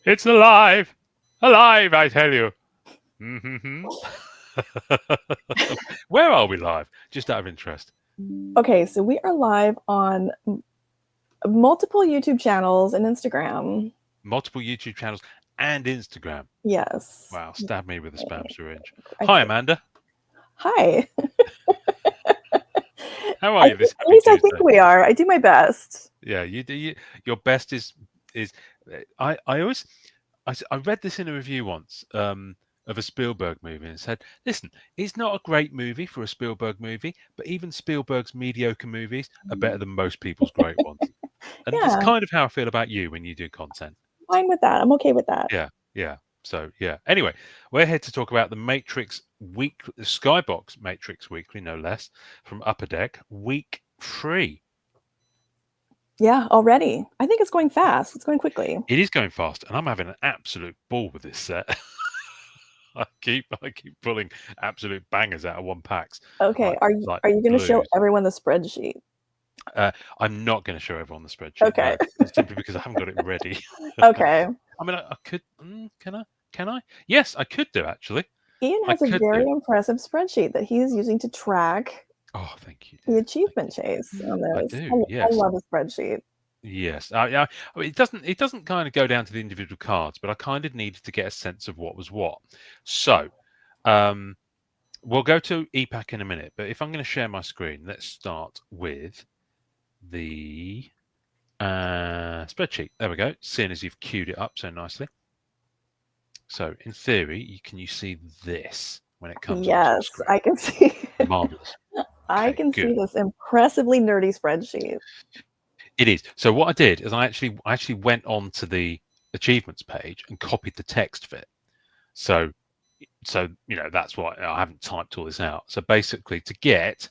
It's alive! Alive, I tell you. Mm-hmm. Where are we live? Just out of interest. Okay, so we are live on multiple YouTube channels and Instagram. Multiple YouTube channels and Instagram. Yes. Wow, stab me with a spam syringe. Hi, Okay. Amanda. Hi. How are you this At happy least I think Tuesday? we are. I do my best. Yeah, you do. Your best is. I always I read this in a review once of a Spielberg movie and said, listen, it's not a great movie for a Spielberg movie, but even Spielberg's mediocre movies are better than most people's great ones. And that's Yeah, kind of how I feel about you when you do content. fine with that. I'm okay with that. Yeah, yeah. So yeah. Anyway, we're here to talk about the Matrix week, the Skybox Matrix Weekly, no less, from Upper Deck, week 3. Yeah, already. I think it's going fast. It's going quickly. It is going fast, and I'm having an absolute ball with this set. I keep pulling absolute bangers out of one packs, Okay, like are you going to show blues. everyone the spreadsheet? I'm not going to show everyone the spreadsheet, Okay. no, simply because I haven't got it ready. Okay. I mean, I could. Can I? Can I? Yes, I could do actually. Ian I has a could very do. impressive spreadsheet that he is using to track Oh, thank you, the dear. Thank achievement you. chase on I this. do. I Yes. love a spreadsheet. Yes. Yeah. I mean, it doesn't kind of go down to the individual cards, but I kind of needed to get a sense of what was what. So, um, we'll go to EPAC in a minute, but if I'm going to share my screen, let's start with the spreadsheet. There we go. Seeing as you've queued it up so nicely. So, in theory, can you see this when it comes onto the Yes, screen? I can see. Marvelous. I Okay, can see good. this impressively nerdy spreadsheet. It is. So what I did is I actually went on to the achievements page and copied the text of it. So that's why I haven't typed all this out. So basically, to get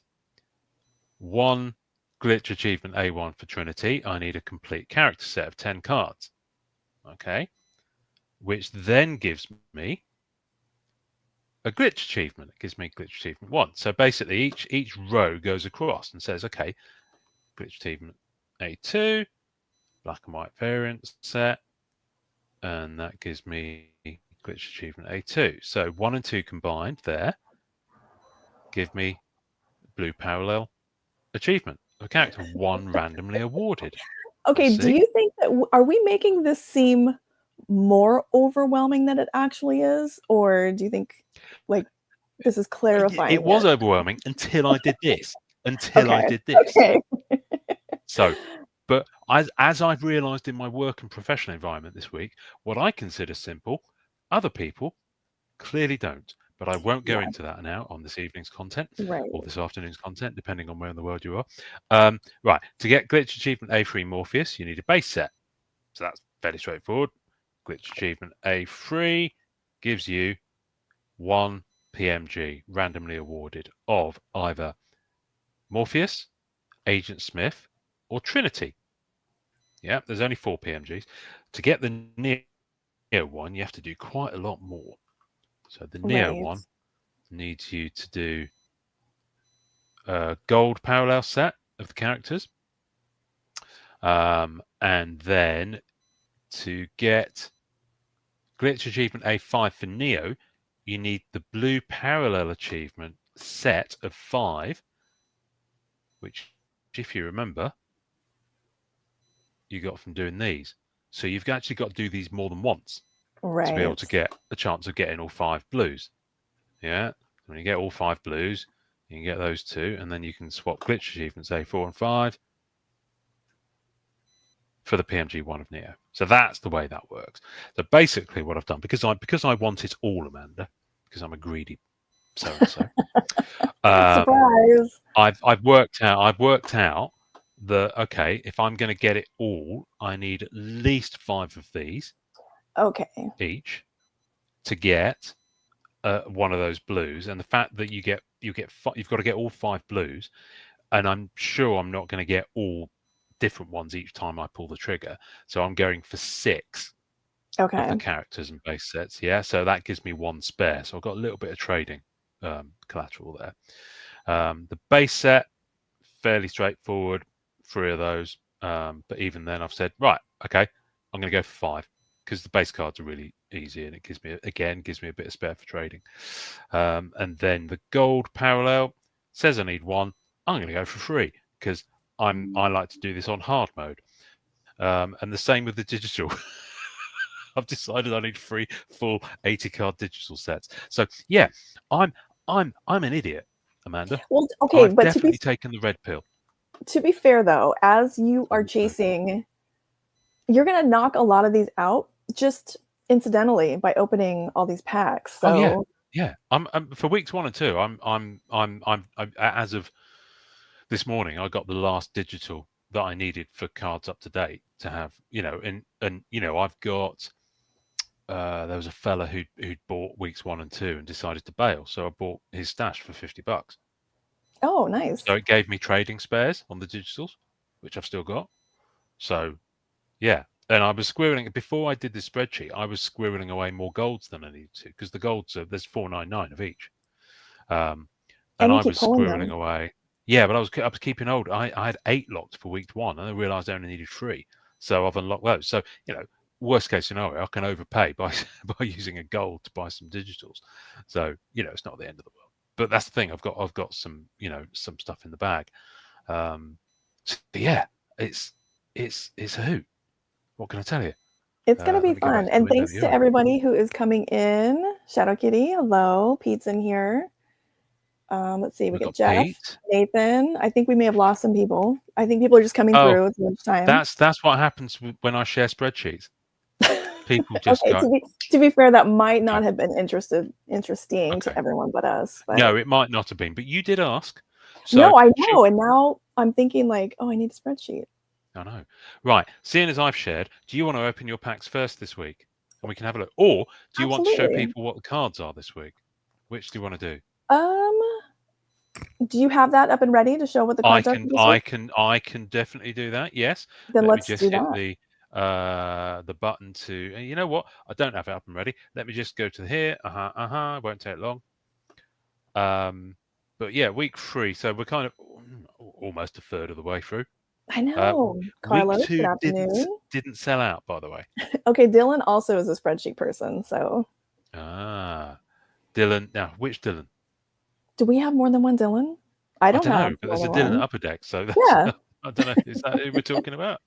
one glitch achievement A1 for Trinity, I need a complete character set of 10 cards. Okay, which then gives me a glitch achievement. It gives me glitch achievement 1. So basically, each row goes across and says, okay, glitch achievement A2, black and white variant set, and that gives me glitch achievement A2. So 1 and 2 combined there give me blue parallel achievement. A character 1 randomly awarded. You Okay, do see? you think that are we making this seem more overwhelming than it actually is, or do you think like this is It clarifying was it? overwhelming until I did this. Until I Okay, did this. okay, So, but as I've realised in my work and professional environment this week, what I consider simple, other people clearly don't. But I won't go yeah, into that now on this evening's content right. or this afternoon's content, depending on where in the world you are. Right, to get glitch achievement A3 Morpheus, you need a base set. So that's fairly straightforward. Glitch achievement A3 gives you 1 PMG randomly awarded of either Morpheus, Agent Smith, or Trinity. Yeah, there's only 4 PMGs. To get the Neo one, you have to do quite a lot more. So the Neo Right. one needs you to do a gold parallel set of the characters. And then to get glitch achievement A5 for Neo, you need the blue parallel achievement set of 5, which, if you remember, you got from doing these. So you've actually got to do these more than once to be able Right. to get a chance of getting all 5 blues. Yeah. When you get all 5 blues, you can get those 2, and then you can swap glitch achievements A4 and 5 for the PMG one of Neo. So that's the way that works. So basically, what I've done, because I want it all, Amanda, because I'm a greedy so and so. Surprise. I've worked out that okay, if I'm going to get it all, I need at least 5 of these Okay. each to get one of those blues. And the fact that you've got to get all 5 blues, and I'm sure I'm not going to get all different ones each time I pull the trigger. So I'm going for 6 of Okay. the characters and base sets. Yeah, so that gives me 1 spare. So I've got a little bit of trading collateral there. The base set, fairly straightforward, 3 of those. But even then, I've said, right, okay, I'm going to go for 5 because the base cards are really easy, and it gives me a bit of spare for trading. And then the gold parallel says I need one. I'm going to go for free because I like to do this on hard mode. And the same with the digital. I've decided I need 3 full 80 card digital sets. So yeah, I'm an idiot, Amanda. Well, okay, I've but definitely taken the red pill. to be fair though, as you are chasing, you're gonna knock a lot of these out just incidentally by opening all these packs. So Oh yeah. I'm for weeks 1 and 2. I'm as of this morning, I got the last digital that I needed for cards up to date to have. And I've got. There was a fella who'd bought weeks 1 and 2 and decided to bail, so I bought his stash for $50. oh, nice. So it gave me trading spares on the digitals, which I've still got. So yeah, and I was squirreling before I did this spreadsheet. I was squirreling away more golds than I needed to because the golds there's 499 of each, and And you I keep was pulling squirreling them. away. Yeah, but I was keeping old. I had 8 locked for week 1, and I realised I only needed 3, so I've unlocked those. So worst case scenario, I can overpay by using a gold to buy some digitals. So it's not the end of the world. But that's the thing. I've got some some stuff in the bag. So yeah, it's a hoot. What can I tell you? It's gonna be Let me go back fun. to the And window. thanks to everybody who is coming in. Shadow Kitty, hello. Pete's in here. Let's see, we We've got got Jeff, Pete. Nathan. I think we may have lost some people. I think people are just coming through. It's lunchtime. That's what happens when I share spreadsheets. People just Okay, go. to be fair, that might not have been interesting Okay. to everyone but us. But No, it might not have been, but you did ask. So no, I know. And now I'm thinking like, oh, I need a spreadsheet. I know. Right. Seeing as I've shared, do you want to open your packs first this week? And we can have a look. Or do you want to show people what the cards are this week? Which do you want to do? Do you have that up and ready to show what the cards are for this week? I can definitely do that. Yes. Then Let me let's just do hit that. the button to. And you know what? I don't have it up and ready. Let me just go to here. It won't take long. But yeah, week 3. So we're kind of almost a third of the way through. I know. Carlos, week 2 good afternoon. didn't sell out, by the way. Okay, Dylan also is a spreadsheet person, so. Dylan. Now, which Dylan? Do we have more than one Dylan? I don't know, but there's a Dylan at Upper Deck, so that's, yeah. I don't know. Is that who we're talking about?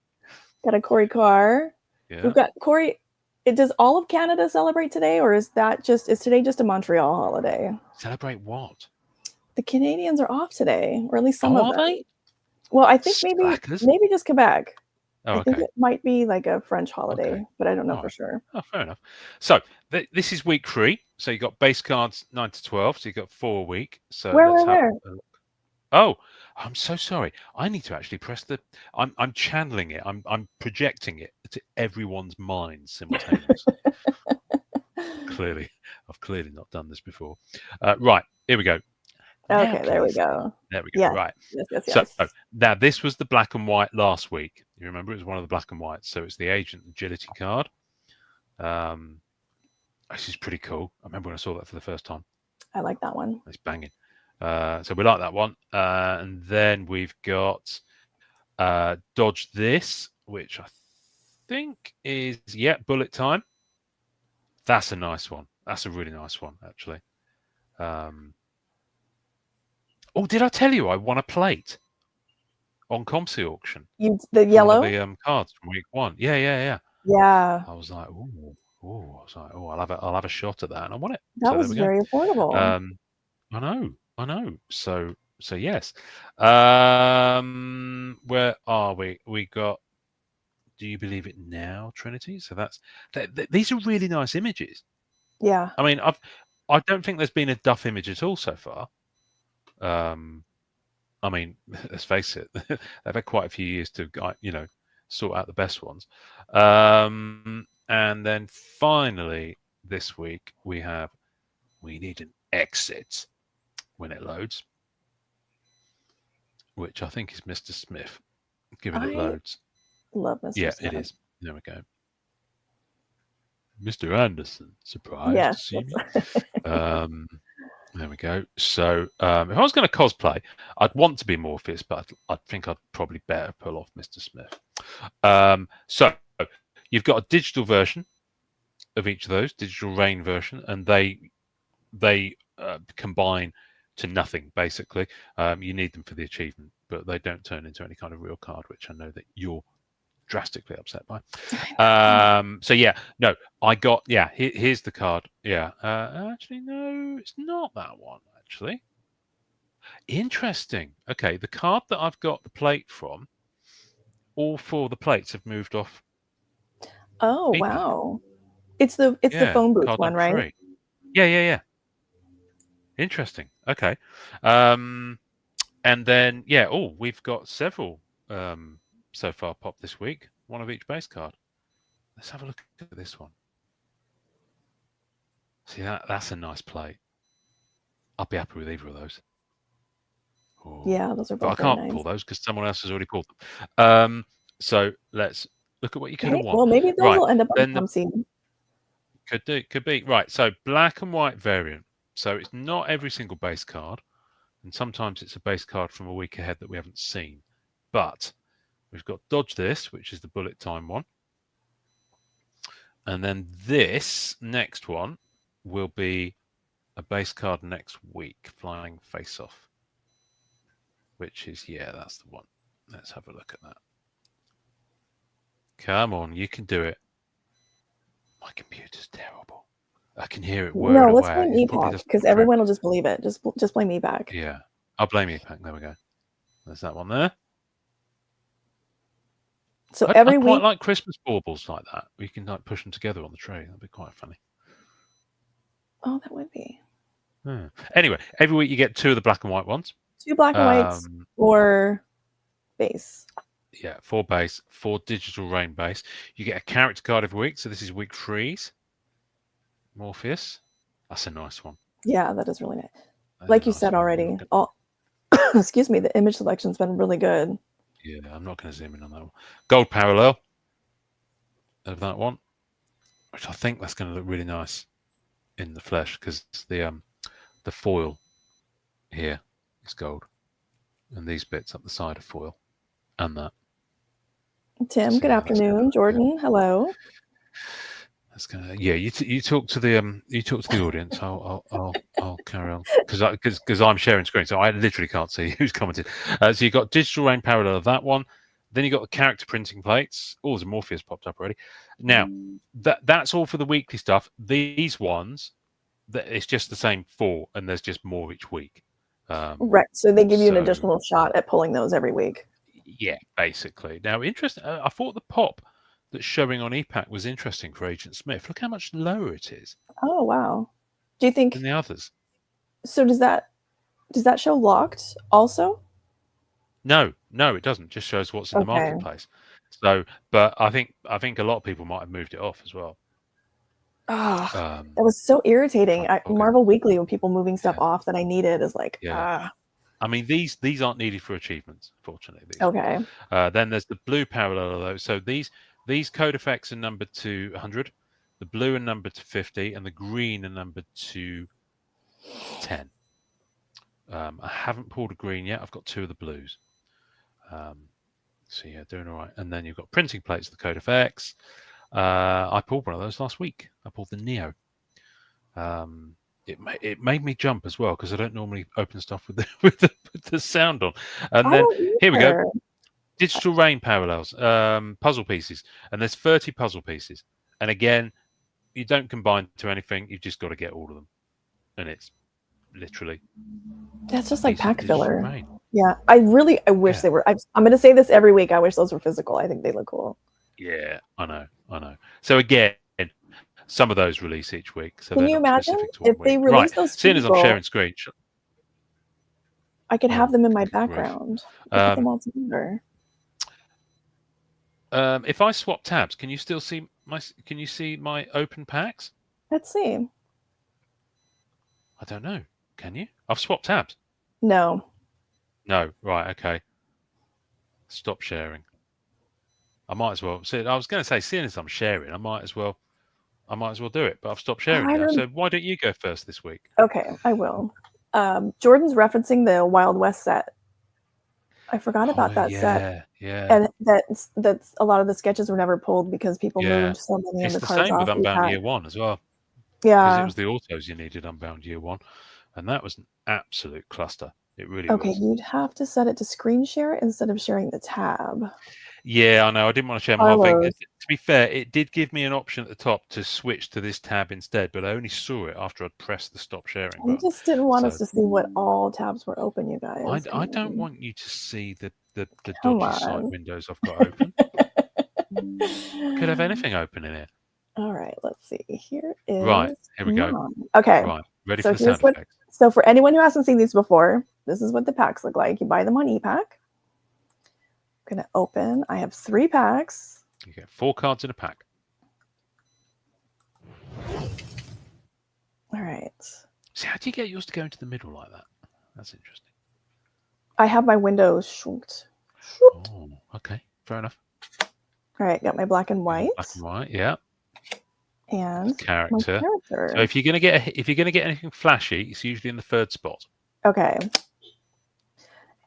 Got a Corey Carr. Yeah. We've got Corey. Does all of Canada celebrate today, or is today just a Montreal holiday? Celebrate what? The Canadians are off today, or at least some of them. Are they? Well, I think maybe just Quebec. Oh, I think it might be like a French holiday, but I don't know for sure. Oh, fair enough. So this is week 3. So you got base cards 9 to 12. So you got 4 a week. So where? Oh, I'm so sorry. I need to actually press the. I'm channeling it. I'm projecting it to everyone's mind simultaneously. I've clearly not done this before. Right, here we go. Okay, there we go. There we go. Yeah. Right. Yes. So now this was the black and white last week. You remember it was one of the black and whites. So it's the Agent Agility card. This is pretty cool. I remember when I saw that for the first time. I like that one. It's banging. So we like that one. And then we've got Dodge This, which I think is, Bullet Time. That's a nice one. That's a really nice one, actually. Oh, did I tell you I won a plate on ComC auction? The yellow? One of the cards from week 1. Yeah. Yeah. I was like, I'll have a shot at that, and I won it. That was very affordable. I know. So yes. Where are we? We got. Do you believe it now, Trinity? So these are really nice images. Yeah. I mean, I don't think there's been a duff image at all so far. I mean, let's face it, they've had quite a few years to sort out the best ones. And then finally this week we need an exit when it loads, which I think is Mr. Smith. Given it loads. Love Mr. Smith. Yeah, it is. There we go. Mr. Anderson, surprised to see me. There we go. So if I was going to cosplay, I'd want to be Morpheus, but I think I'd probably better pull off Mr. Smith. So you've got a digital version of each of those digital rain version, and they combine to nothing basically. You need them for the achievement, but they don't turn into any kind of real card, which I know that you're drastically upset by. So yeah, no, I got here's the card. Yeah, actually no, it's not that one. Actually, interesting. Okay, the card that I've got the plate from, all four of the plates have moved off Oh EPAC. wow. It's the Yeah, phone booth card one, number right? 3. Yeah. Interesting. Okay. And then we've got several so far popped this week. One of each base card. Let's have a look at this one. See that's a nice plate. I'll be happy with either of those. Yeah, those are But I both very can't pull nice. those because someone else has already pulled them. So let's look at what you could have Hey, won. well, maybe those Right. will end up on Then the Tom Seed. could be right. So black and white variant. So it's not every single base card, and sometimes it's a base card from a week ahead that we haven't seen. But we've got Dodge This, which is the bullet time one. And then this next one will be a base card next week, Flying Face Off. Which is, that's the one. Let's have a look at that. Come on, you can do it. My computer's terrible. I can hear it word No, away. let's blame It probably EPAC doesn't because correct. everyone will just believe it. Just blame EPAC. Yeah, I'll blame EPAC. There we go. There's that one there. So I every quite week, like Christmas baubles like that. We can like push them together on the tray. That'd be quite funny. oh, that would be Anyway, every week you get 2 of the black and white ones. 2 black and whites or base. Yeah, 4 base, 4 digital rain base. You get a character card every week. So this is week 3's Morpheus. That's a nice one. Yeah, that is really nice. Like you said already, excuse me, the image selection's been really good. Yeah, I'm not going to zoom in on that one. Gold parallel of that one, which I think that's going to look really nice in the flesh because the foil here is gold, and these bits up the side are foil, and that. Tim, good afternoon. Jordan, hello. That's gonna you talk to the audience. I'll carry on because I'm sharing screen, so I literally can't see who's commented. So you've got digital rain parallel of that one. Then you got the character printing plates. Oh, there's a Morpheus popped up already. Now that's all for the weekly stuff. These ones, it's just the same 4, and there's just more each week. Right. So they give you an additional shot at pulling those every week. Yeah, basically. Now, interesting. I thought the pop that's showing on EPAC was interesting for Agent Smith. Look how much lower it is. Oh wow! Do you think than the others? So does that show locked also? No, it doesn't. Just shows what's in the marketplace. So, but I think a lot of people might have moved it off as well. Oh, that was so irritating. Marvel Weekly, when people moving stuff off that I needed, is like, I mean, these aren't needed for achievements, fortunately. Okay. Then there's the blue parallel of those. So these code effects are numbered to 100, the blue are numbered to 50, and the green are numbered to 10. I haven't pulled a green yet. I've got 2 of the blues. So yeah, doing all right. And then you've got printing plates of the code effects. I pulled one of those last week. I pulled the Neo. It made me jump as well because I don't normally open stuff with the sound on. And then here we go. Digital rain parallels, puzzle pieces, and there's 30 puzzle pieces. And again, you don't combine to anything. You've just got to get all of them, and it's literally. That's just like pack filler. Rain. Yeah, I wish they were. I'm going to say this every week. I wish those were physical. I think they look cool. Yeah, I know. So again, some of those release each week. So can you imagine if they release those? Seeing as I'm sharing screen, I could have them in my background. Put them all together. If I swap tabs, can you still see my open packs? Let's see. I don't know. Can you? I've swapped tabs. No. Right. Okay. Stop sharing. I might as well. See, I was going to say, seeing as I'm sharing, I might as well do it. But I've stopped sharing now. So why don't you go first this week? Okay, I will. Jordan's referencing the Wild West set. I forgot about that set. Yeah. And that's a lot of the sketches were never pulled because people moved so many of It's the the cards same with off Unbound ePack. Year 1 as well. Because it was the autos you needed Unbound Year 1. And that was an absolute cluster. It really was. Okay, you'd have to set it to screen share instead of sharing the tab. Yeah, I know. I didn't want to share my whole thing. To be fair, it did give me an option at the top to switch to this tab instead, but I only saw it after I'd pressed the stop sharing button. I just didn't want us to see what all tabs were open, you guys. I don't want you to see the Come dodgy site on. windows I've got open. Could have anything open in here. All right, let's see. Here is Right, here we go. Okay. Right, ready So for the sound effects. So for anyone who hasn't seen these before, this is what the packs look like. You buy them on ePack. I'm gonna open. I have 3 packs. You get 4 cards in a pack. All right. See, how do you get yours to go into the middle like that? That's interesting. I have my windows shrunk. Oh, okay, fair enough. All right, got my black and white. Black and white, yeah. And character. my character. So if you're gonna get anything flashy, it's usually in the 3rd spot. Okay.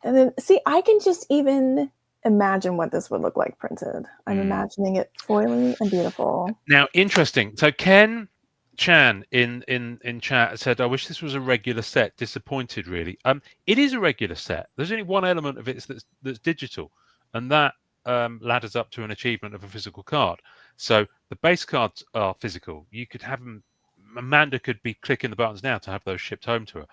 And then see, I can just even imagine what this would look like printed. I'm imagining it foily and beautiful. Now, interesting. So Ken Chan in chat said, "I wish this was a regular set. Disappointed, really." It is a regular set. There's only one element of it that's digital, and that ladders up to an achievement of a physical card. So the base cards are physical. You could have them. Amanda could be clicking the buttons now to have those shipped home to her.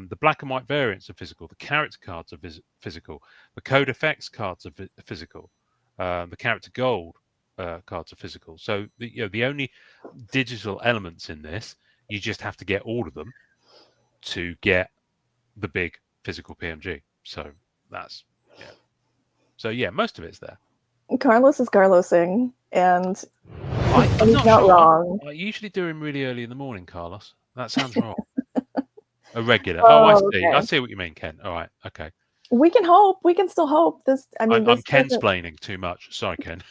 The black and white variants are physical. The character cards are physical. The code effects cards are physical. The character gold cards are physical. So the only digital elements in this, you just have to get all of them to get the big physical PMG. So that's So most of it's there. Carlos is Carlosing, and I'm not not sure. wrong. I usually do him really early in the morning, Carlos. That sounds wrong. A regular. Oh, I see. Okay. I see what you mean, Ken. All right. Okay. We can hope. We can still hope. This. I mean, I'm Ken-splaining too much. Sorry, Ken.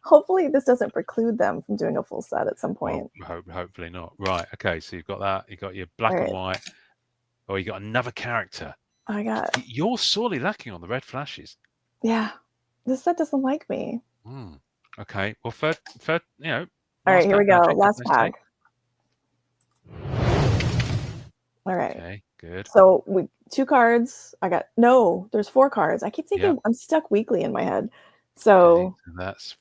Hopefully, this doesn't preclude them from doing a full set at some point. Well, hopefully not. Right. Okay. So you've got that. You got your black and white. Oh, you got another character. You're sorely lacking on the red flashes. Yeah. This set doesn't like me. Okay. Well, third. All right. Here we go. Last pack. All right. Okay. Good. So 2 cards. There's 4 cards. I keep thinking I'm stuck weekly in my head. So that's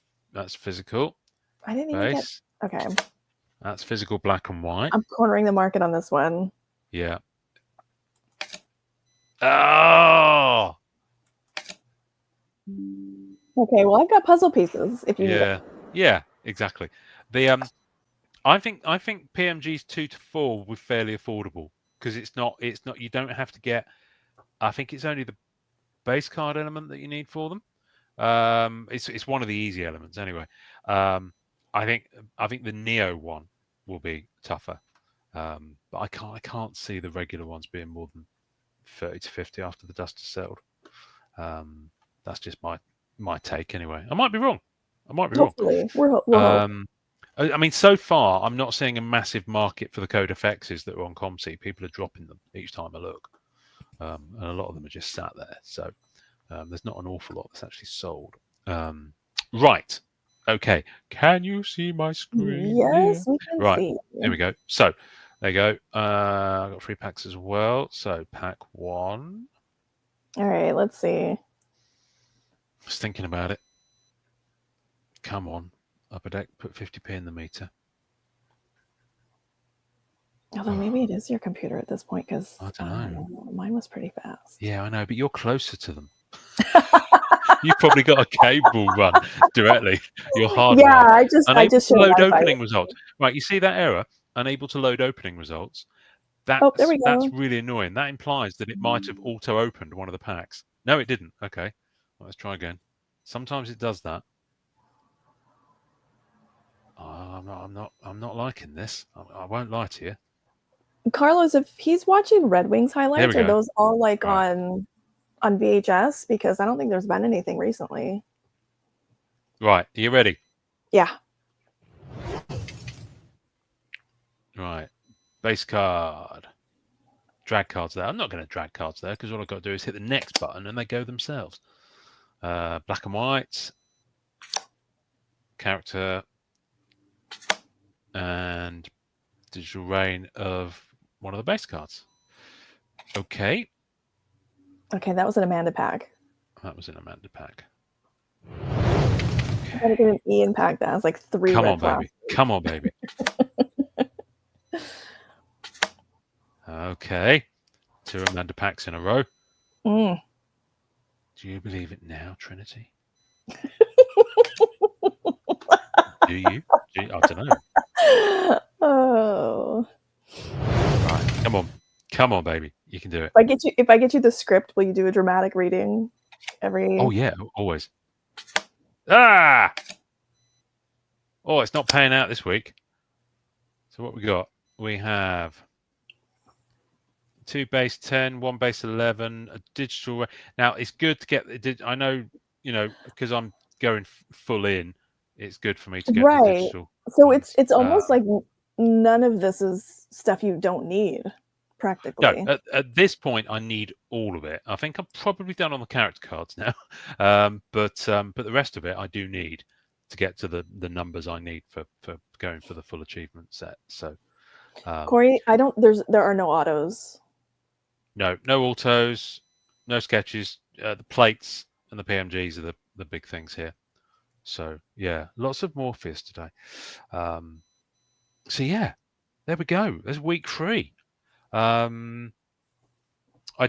physical. I didn't even get. Okay. That's physical black and white. I'm cornering the market on this one. Yeah. Oh. Okay. Well, I've got puzzle pieces. If you need it. Yeah. Exactly. The I think PMGs 2 to 4 were fairly affordable because it's not. You don't have to get. I think it's only the base card element that you need for them. It's one of the easy elements anyway. I think the Neo one will be tougher, but I can't see the regular ones being more than 30 to 50 after the dust has settled. That's just my take anyway. I might be wrong. Hopefully. We're I mean, so far I'm not seeing a massive market for the code FXs that are on ComC. People are dropping them each time I look, and a lot of them are just sat there. So. There's not an awful lot that's actually sold. Right. Okay. Can you see my screen? Yes, we can see. There we go. So there you go. I've got 3 packs as well. So pack 1. All right. Let's see. Just thinking about it. Come on. Upper deck. Put 50p in the meter. Although maybe it is your computer at this point because I don't know. Mine was pretty fast. Yeah, I know, but you're closer to them. You've probably got a cable run directly. You're hardwired. Yeah, I just load opening results. Right, you see that error? Unable to load opening results. There we go. That's really annoying. That implies that it might have auto-opened one of the packs. No, it didn't. Okay, let's try again. Sometimes it does that. I'm not liking this. I won't lie to you. Carlos, if he's watching Red Wings highlights, are those all like on VHS? Because I don't think there's been anything recently. Right, are you ready? Yeah. Right, base card. drag cards there. I'm not going to drag cards there because all I've got to do is hit the next button and they go themselves. Black and white, character, and digital rain of one of the base cards. Okay. Okay, that was an Amanda pack. That was an Amanda pack. I gotta get an Ian pack that has like 3 Come red on, flags. baby. Come on, baby. Okay. 2 Amanda packs in a row. Mm. Do you believe it now, Trinity? Do you? I don't know. Oh. Right. Come on. Come on, baby. You can do it. If I get you the script, will you do a dramatic reading every? Oh, yeah. Always. Ah! Oh, it's not paying out this week. So what we got? We have 2 base 10, 1 base 11, a digital. Now it's good to get. I know, because I'm going full in. It's good for me to get the Right. digital. So it's almost like none of this is stuff you don't need, practically. No, at this point, I need all of it. I think I'm probably done on the character cards now, but the rest of it I do need to get to the numbers I need for going for the full achievement set. So, Corey, there are no autos. no autos, no sketches. The plates and the PMGs are the big things here. So yeah, lots of Morpheus today. So yeah, there we go. There's week 3. I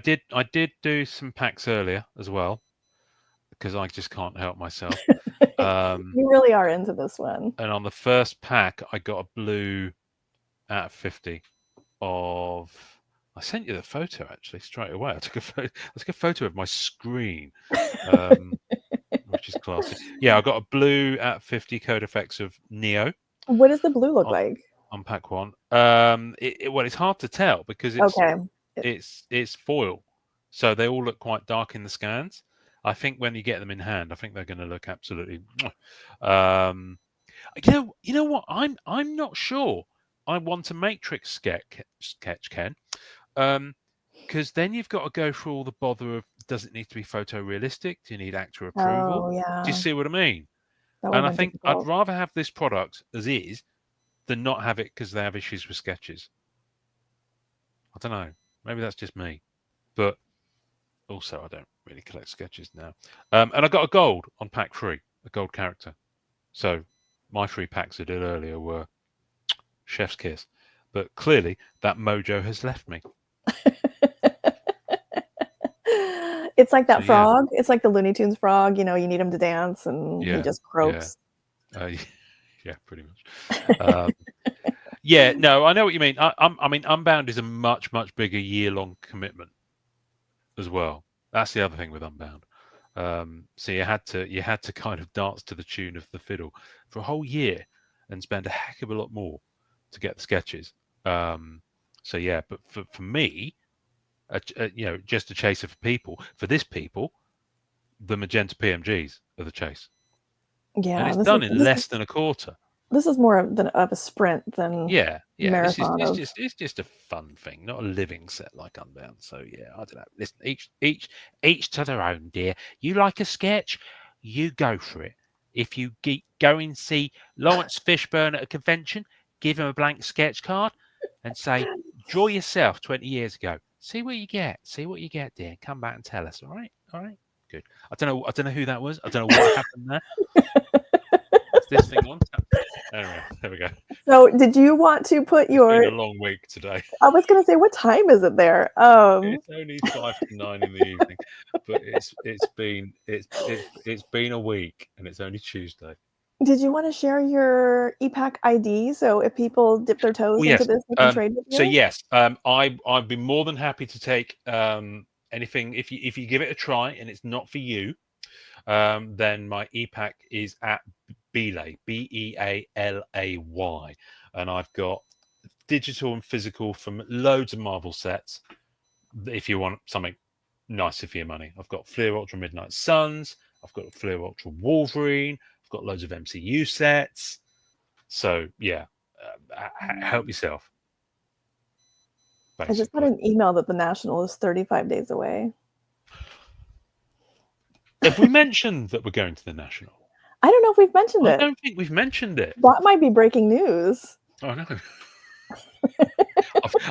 did do some packs earlier as well because I just can't help myself. You really are into this one. And on the first pack, I got a blue out of 50 of. I sent you the photo actually straight away. I took a photo of my screen, which is classy. Yeah, I got a blue out of 50 code effects of Neo. What does the blue look like? On pack 1. Well, it's hard to tell because it's foil, so they all look quite dark in the scans. I think when you get them in hand, I think they're going to look absolutely. You know what? I'm not sure. I want a matrix sketch, Ken, because then you've got to go through all the bother of does it need to be photorealistic? Do you need actor approval? Oh yeah. Do you see what I mean? And I think I'd rather have this product as is than not have it because they have issues with sketches. I don't know. Maybe that's just me, but also I don't really collect sketches now. And I got a gold on pack 3, a gold character. So my 3 packs I did earlier were chef's kiss, but clearly that mojo has left me. It's like that frog. Yeah. It's like the Looney Tunes frog. You need him to dance, and he just croaks. Yeah, pretty much. Yeah, no, I know what you mean. I mean, Unbound is a much bigger year-long commitment as well. That's the other thing with Unbound. So you had to kind of dance to the tune of the fiddle for a whole year and spend a heck of a lot more to get the sketches. So yeah, but for me, just a chaser for people. For this people, the magenta PMGs are the chase. Yeah, and it's done in less than a quarter. This is more of a sprint than marathon. It's just a fun thing, not a living set like Unbound. So yeah, I don't know. Listen, each to their own, dear. You like a sketch, you go for it. If you go and see Lawrence Fishburne at a convention, give him a blank sketch card and say, draw yourself 20 years ago. See what you get. See what you get, dear. Come back and tell us. All right? Good. I don't know who that was. I don't know what happened there. What's this thing on? Anyway, there we go. So did you want to put your... It's been a long week today. I was going to say, what time is it there? It's only 5 to 9 in the evening, but it's been a week and it's only Tuesday. Did you want to share your EPAC ID so if people dip their toes into this, they can trade with you? So yes, I'd be more than happy to take anything if you give it a try and it's not for you. Then my EPAC is at Belay, Bealay, and I've got digital and physical from loads of Marvel sets. If you want something nicer for your money, I've got Fleer Ultra Midnight Suns, I've got Fleer Ultra Wolverine, I've got loads of MCU sets. So yeah, help yourself. I just got an email that the National is 35 days away. Have we mentioned that we're going to the National? I don't know if we've mentioned it. I don't think we've mentioned it. That might be breaking news. Oh, no.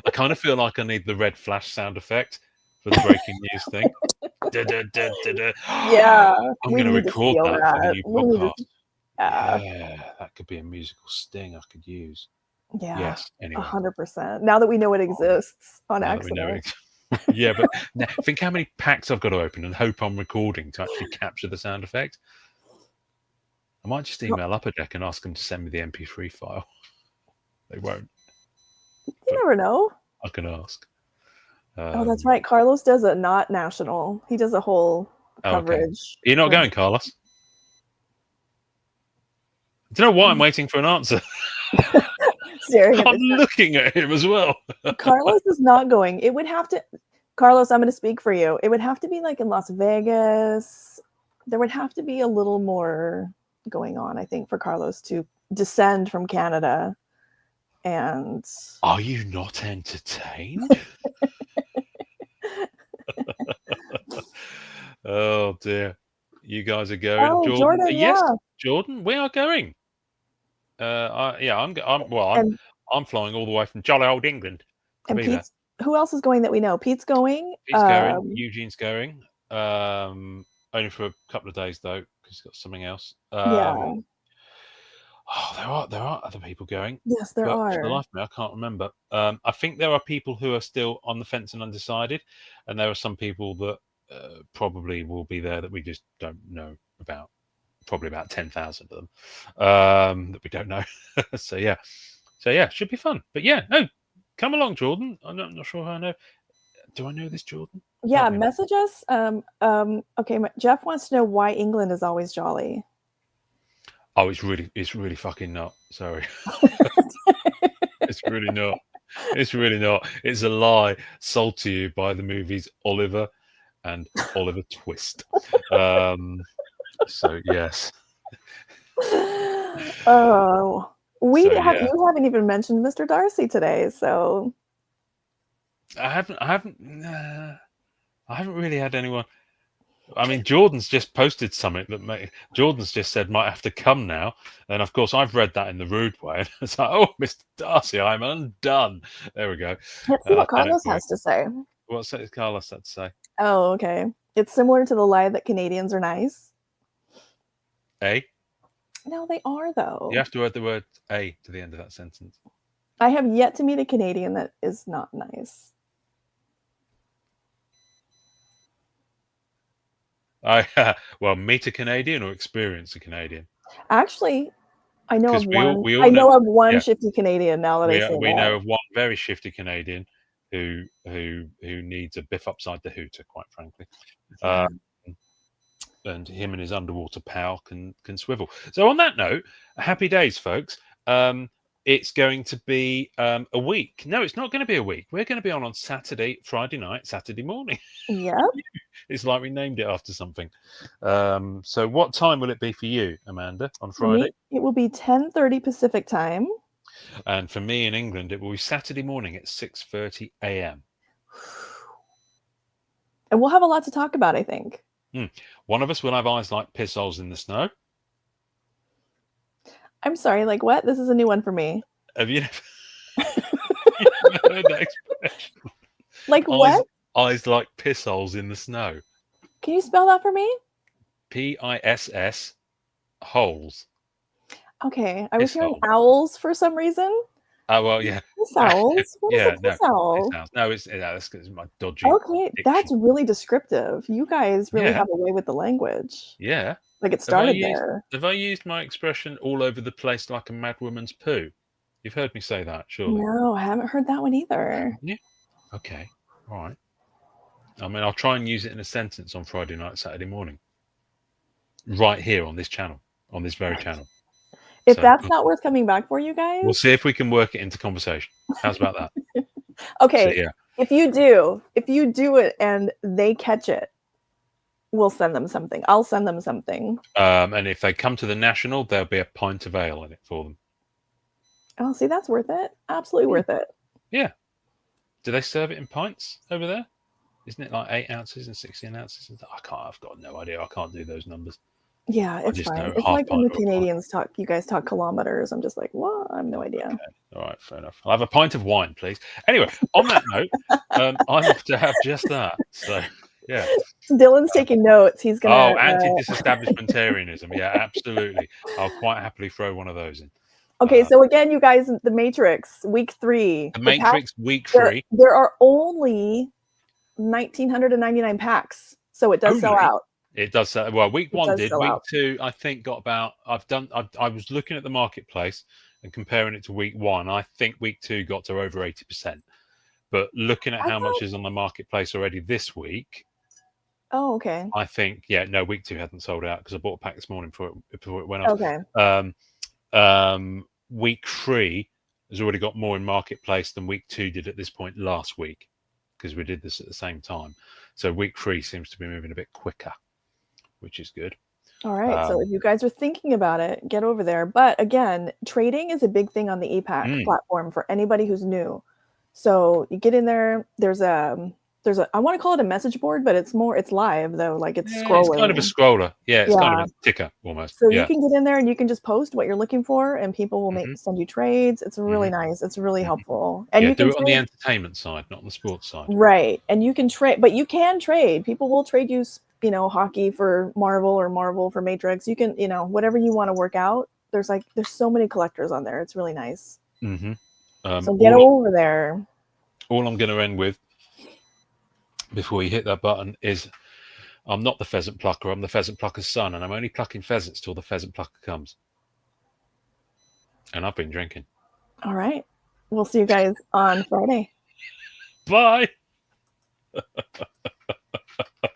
I kind of feel like I need the red flash sound effect for the breaking news thing. Yeah. I'm going to record that for the new podcast. Yeah. Yeah, that could be a musical sting I could use. Yeah. Yes, anyway. 100%. Now that we know it exists on accident. Yeah, but now, think how many packs I've got to open and hope I'm recording to actually capture the sound effect. I might just email Upper Deck and ask them to send me the MP3 file. They won't. You never know. I can ask. Oh, that's right. Carlos does a not national. He does a whole coverage. Okay. You're not going, Carlos? I don't know why I'm waiting for an answer. I'm looking at him as well. Carlos is not going. It would have to... Carlos, I'm going to speak for you. It would have to be like in Las Vegas. There would have to be a little more going on, I think, for Carlos to descend from Canada. And are you not entertained? Oh dear, you guys are going. Oh, Jordan, yes, yeah. Jordan, we are going. I'm flying all the way from jolly old England. And Pete's, who else is going that we know? Pete's going. Pete's going. Eugene's going. Only for a couple of days though, because he's got something else. Yeah. Oh, there are other people going. Yes, there are. For the life of me, I can't remember. I think there are people who are still on the fence and undecided, and there are some people that probably will be there that we just don't know about. Probably about 10,000 of them that we don't know. So yeah, should be fun. But yeah, no, come along, Jordan. I'm not sure how I know. Do I know this Jordan? Yeah, message us. Okay, Jeff wants to know why England is always jolly. Oh, it's really fucking not. Sorry. It's really not. It's really not. It's a lie sold to you by the movies Oliver and Oliver Twist. So yes. Oh, you haven't even mentioned Mr. Darcy today, so I haven't really had anyone. I mean, Jordan's just posted something that Jordan's just said might have to come now, and of course I've read that in the rude way. And it's like, oh, Mr. Darcy, I'm undone. There we go. Let's see what Carlos has to say. What's Carlos had to say? Oh, okay. It's similar to the lie that Canadians are nice. A? No, they are though. You have to add the word A to the end of that sentence. I have yet to meet a Canadian that is not nice. Well, meet a Canadian or experience a Canadian? Actually, I know of one. I know of one shifty Canadian now that I say that. We know of one very shifty Canadian who needs a biff upside the hooter, quite frankly. And him and his underwater pal can swivel. So on that note, happy days, folks. It's going to be a week. No, it's not going to be a week. We're going to be on Saturday, Friday night, Saturday morning. Yeah. It's like we named it after something. So what time will it be for you, Amanda, on Friday? It will be 10:30 Pacific time. And for me in England, it will be Saturday morning at 6:30 a.m. And we'll have a lot to talk about, I think. One of us will have eyes like piss holes in the snow. I'm sorry, like what? This is a new one for me. Have you never heard that expression? Like what? Eyes like piss holes in the snow. Can you spell that for me? Piss holes. Okay, I was hearing owls for some reason. Oh well, yeah. Piss owls. What is a piss owl? No, it's my dodgy. Okay, that's really descriptive. You guys really have a way with the language. Yeah. Like it started there. Have I used my expression all over the place like a mad woman's poo? You've heard me say that, surely? No, I haven't heard that one either. Yeah. Okay. All right. I mean, I'll try and use it in a sentence on Friday night, Saturday morning. Right here on this channel, on this very channel. If that's not worth coming back for you guys, we'll see if we can work it into conversation. How's about that? Okay. So, yeah. If you do it and they catch it, we'll send them something. I'll send them something. And if they come to the National, there'll be a pint of ale in it for them. Oh, see, that's worth it. Absolutely worth it. Yeah. do they serve it in pints over there? Isn't it like 8 ounces and 16 ounces? I can't. I've got no idea. I can't do those numbers. Yeah, I it's just fine. know It's half like when pint the or a pint. Canadians talk, you guys talk kilometers. I'm just like, what? I have no idea. Okay. All right, fair enough. I'll have a pint of wine, please. Anyway, on that note, I'm off to have just that. So, yeah. Dylan's taking notes. He's gonna. Oh, anti-disestablishmentarianism. Yeah, absolutely. I'll quite happily throw one of those in. Okay, so again, you guys, The Matrix, week 3. The Matrix, week There, 3. there are only 1,999 packs, so it does sell Only? out. It does sell. Well, week It 1 does did. sell Week out. 2, I think, got about. I was looking at the marketplace and comparing it to week 1. I think week 2 got to over 80%. But looking at how much is on the marketplace already this week, Oh, okay. I think, yeah, no, week 2 hadn't sold out because I bought a pack this morning before it went off. Okay. Week 3 has already got more in marketplace than week 2 did at this point last week because we did this at the same time. So week 3 seems to be moving a bit quicker, which is good. All right. So if you guys are thinking about it, get over there. But again, trading is a big thing on the EPAC platform for anybody who's new. So you get in there. There's a I want to call it a message board, but it's live though. Like it's scrolling. It's kind of a scroller. Yeah, it's kind of a ticker almost. So you can get in there and you can just post what you're looking for, and people will send you trades. It's really nice. It's really helpful. And yeah, you can do it on the entertainment side, not on the sports side. Right. And you can trade, but you can trade. People will trade you, hockey for Marvel or Marvel for Matrix. You can, whatever you want to work out. There's so many collectors on there. It's really nice. So get over there. All I'm going to end with before you hit that button is I'm not the pheasant plucker. I'm the pheasant plucker's son, and I'm only plucking pheasants till the pheasant plucker comes. And I've been drinking. All right. We'll see you guys on Friday. Bye.